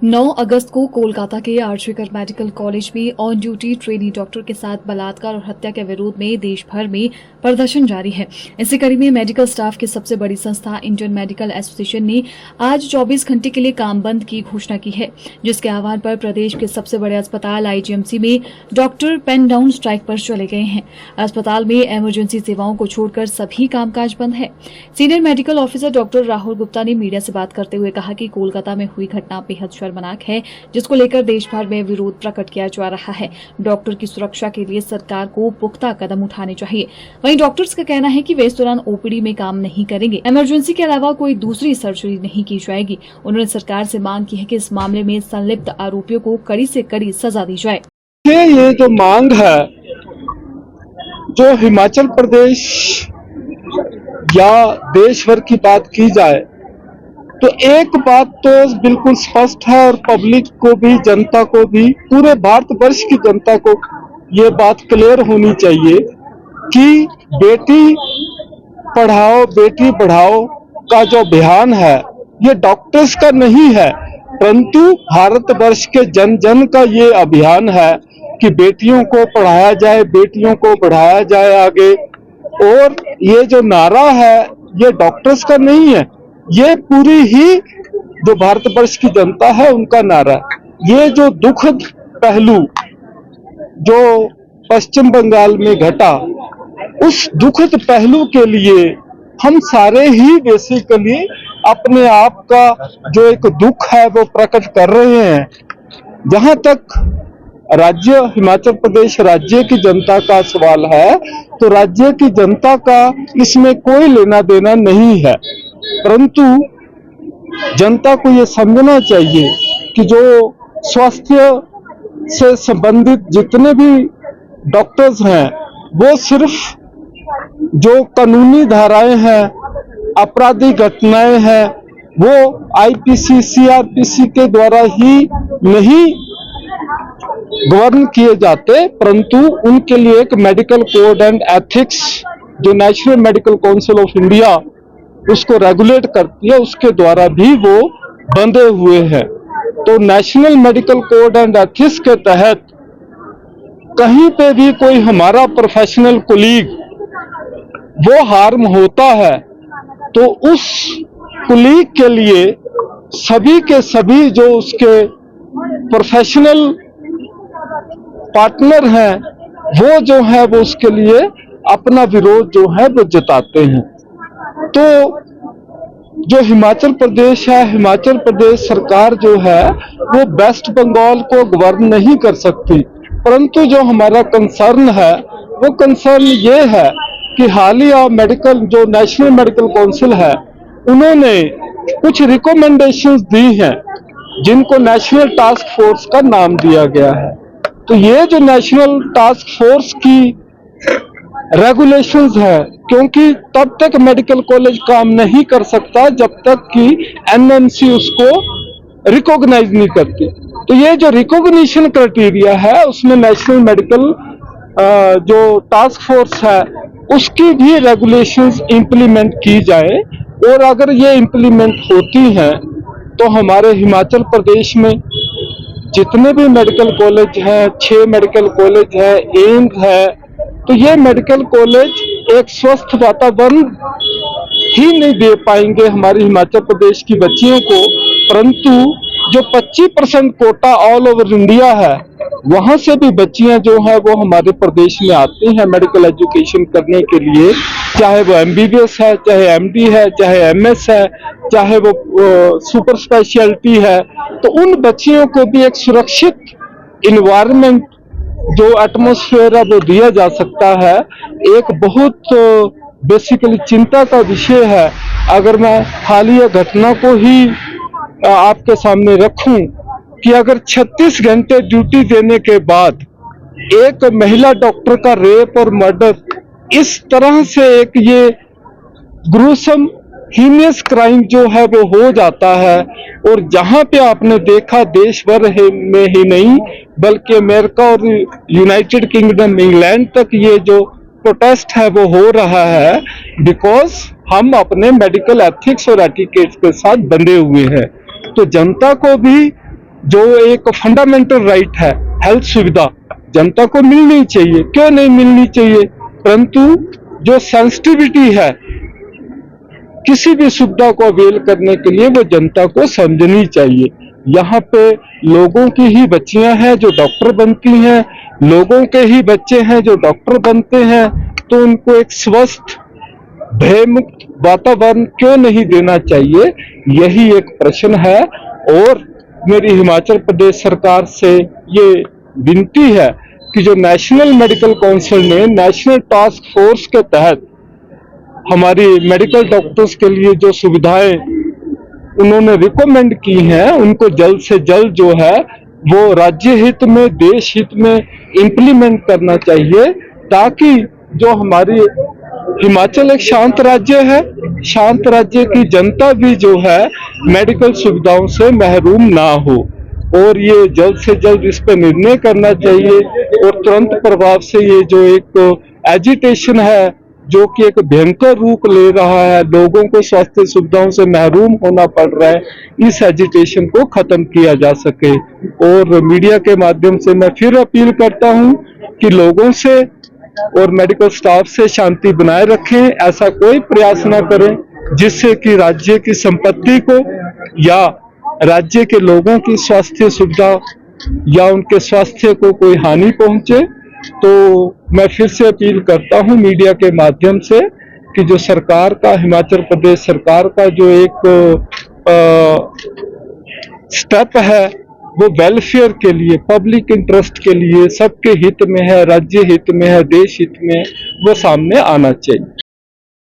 9 अगस्त को कोलकाता के RG Kar medical college में ऑन ड्यूटी ट्रेनी डॉक्टर के साथ बलात्कार और हत्या के विरोध में देश भर में प्रदर्शन जारी है। इसी कड़ी में मेडिकल स्टाफ की सबसे बड़ी संस्था इंडियन मेडिकल एसोसिएशन ने आज 24 घंटे के लिए काम बंद की घोषणा की है, जिसके आह्वान पर प्रदेश के सबसे बड़े अस्पताल आईजीएमसी में डॉक्टर पेन डाउन स्ट्राइक पर चले गए हैं। अस्पताल में इमरजेंसी सेवाओं को छोड़कर सभी कामकाज बंद है। Senior medical officer doctor Rahul Gupta ने मीडिया से बात करते हुए कहा कि कोलकाता में हुई घटना बेहद शर्मनाक है, जिसको लेकर देश भर में विरोध प्रकट किया जा रहा है। डॉक्टर की सुरक्षा के लिए सरकार को पुख्ता कदम उठाने चाहिए। वहीं डॉक्टर्स का कहना है कि वे इस दौरान ओपीडी में काम नहीं करेंगे। इमरजेंसी के अलावा कोई दूसरी सर्जरी नहीं की जाएगी। उन्होंने सरकार से मांग की है कि इस मामले में संलिप्त आरोपियों को कड़ी से कड़ी सजा दी जाए। ये जो मांग है, जो हिमाचल प्रदेश या देश भर की बात की जाए तो एक बात तो बिल्कुल स्पष्ट है और पब्लिक को भी, जनता को भी, पूरे भारतवर्ष की जनता को ये बात क्लियर होनी चाहिए कि बेटी पढ़ाओ बेटी बढ़ाओ का जो अभियान है ये डॉक्टर्स का नहीं है, परंतु भारतवर्ष के जन जन का ये अभियान है कि बेटियों को पढ़ाया जाए, बेटियों को बढ़ाया जाए आगे। और ये जो नारा है ये डॉक्टर्स का नहीं है, ये पूरी ही जो भारतवर्ष की जनता है उनका नारा। ये जो दुखद पहलू जो पश्चिम बंगाल में घटा, उस दुखद पहलू के लिए हम सारे ही बेसिकली अपने आप का जो एक दुख है वो प्रकट कर रहे हैं। जहां तक राज्य हिमाचल प्रदेश राज्य की जनता का सवाल है तो राज्य की जनता का इसमें कोई लेना देना नहीं है, परंतु जनता को ये समझना चाहिए कि जो स्वास्थ्य से संबंधित जितने भी डॉक्टर्स हैं वो सिर्फ जो कानूनी धाराएं हैं, आपराधिक घटनाएं हैं, वो आईपीसी सीआरपीसी के द्वारा ही नहीं गवर्न किए जाते, परंतु उनके लिए एक मेडिकल कोड एंड एथिक्स जो national medical council of India उसको रेगुलेट करती है, उसके द्वारा भी वो बंधे हुए हैं। तो national medical code and ethics के तहत कहीं पे भी कोई हमारा प्रोफेशनल कोलीग वो हार्म होता है तो उस कोलीग के लिए सभी के सभी जो उसके प्रोफेशनल पार्टनर हैं वो जो है वो उसके लिए अपना विरोध जो है वो जताते हैं। तो जो हिमाचल प्रदेश है, हिमाचल प्रदेश सरकार जो है वो वेस्ट बंगाल को गवर्न नहीं कर सकती, परंतु जो हमारा कंसर्न है वो कंसर्न ये है कि हालिया मेडिकल जो नेशनल मेडिकल काउंसिल है उन्होंने कुछ रिकमेंडेशंस दी हैं जिनको नेशनल टास्क फोर्स का नाम दिया गया है। तो ये जो नेशनल टास्क फोर्स की रेगुलेशंस है, क्योंकि तब तक मेडिकल कॉलेज काम नहीं कर सकता जब तक कि एनएमसी उसको रिकॉग्नाइज नहीं करती। तो ये जो रिकॉग्निशन क्राइटेरिया है उसमें नेशनल मेडिकल जो टास्क फोर्स है उसकी भी रेगुलेशंस इंप्लीमेंट की जाए, और अगर ये इंप्लीमेंट होती हैं तो हमारे हिमाचल प्रदेश में जितने भी मेडिकल कॉलेज हैं, 6 मेडिकल कॉलेज है, एम्स है, तो ये मेडिकल कॉलेज एक स्वस्थ वातावरण ही नहीं दे पाएंगे हमारी हिमाचल प्रदेश की बच्चियों को, परंतु जो 25% कोटा ऑल ओवर इंडिया है वहां से भी बच्चियां जो है वो हमारे प्रदेश में आती हैं मेडिकल एजुकेशन करने के लिए, चाहे वो एमबीबीएस है, चाहे एमडी है, चाहे एमएस है, चाहे वो सुपर स्पेशलिटी है। तो उन बच्चियों को भी एक सुरक्षित इन्वायरमेंट जो एटमॉस्फेयर है वो दिया जा सकता है। एक बहुत बेसिकली चिंता का विषय है, अगर मैं हालिया घटना को ही आपके सामने रखूं कि अगर 36 घंटे ड्यूटी देने के बाद एक महिला डॉक्टर का रेप और मर्डर इस तरह से एक ये ग्रूसम हीनियस क्राइम जो है वो हो जाता है, और जहां पे आपने देखा देश भर में ही नहीं बल्कि अमेरिका और यूनाइटेड किंगडम, इंग्लैंड तक ये जो प्रोटेस्ट है वो हो रहा है, बिकॉज हम अपने मेडिकल एथिक्स और एटिकेट्स के साथ बंधे हुए हैं। तो जनता को भी जो एक फंडामेंटल राइट है, हेल्थ सुविधा जनता को मिलनी चाहिए, क्यों नहीं मिलनी चाहिए, परंतु जो सेंसिटिविटी है किसी भी सुविधा को अवेल करने के लिए वो जनता को समझनी चाहिए। यहाँ पे लोगों की ही बच्चियां हैं जो डॉक्टर बनती हैं, लोगों के ही बच्चे हैं जो डॉक्टर बनते हैं, तो उनको एक स्वस्थ भयमुक्त वातावरण क्यों नहीं देना चाहिए, यही एक प्रश्न है। और मेरी हिमाचल प्रदेश सरकार से ये विनती है कि जो नेशनल मेडिकल काउंसिल ने नेशनल टास्क फोर्स के तहत हमारी मेडिकल डॉक्टर्स के लिए जो सुविधाएं उन्होंने रिकमेंड की हैं, उनको जल्द से जल्द जो है वो राज्य हित में, देश हित में इम्प्लीमेंट करना चाहिए, ताकि जो हमारी हिमाचल एक शांत राज्य है, शांत राज्य की जनता भी जो है मेडिकल सुविधाओं से महरूम ना हो। और ये जल्द से जल्द इस पर निर्णय करना चाहिए और तुरंत प्रभाव से ये जो एक एजिटेशन है जो कि एक भयंकर रूप ले रहा है, लोगों को स्वास्थ्य सुविधाओं से महरूम होना पड़ रहा है, इस एजिटेशन को खत्म किया जा सके। और मीडिया के माध्यम से मैं फिर अपील करता हूं कि लोगों से और मेडिकल स्टाफ से शांति बनाए रखें, ऐसा कोई प्रयास न करें जिससे कि राज्य की संपत्ति को या राज्य के लोगों की स्वास्थ्य सुविधा या उनके स्वास्थ्य को कोई हानि पहुंचे। तो मैं फिर से अपील करता हूं मीडिया के माध्यम से कि जो सरकार का, हिमाचल प्रदेश सरकार का जो एक स्टेप है वो वेलफेयर के लिए, पब्लिक इंटरेस्ट के लिए, सबके हित में है, राज्य हित में है, देश हित में, वो सामने आना चाहिए।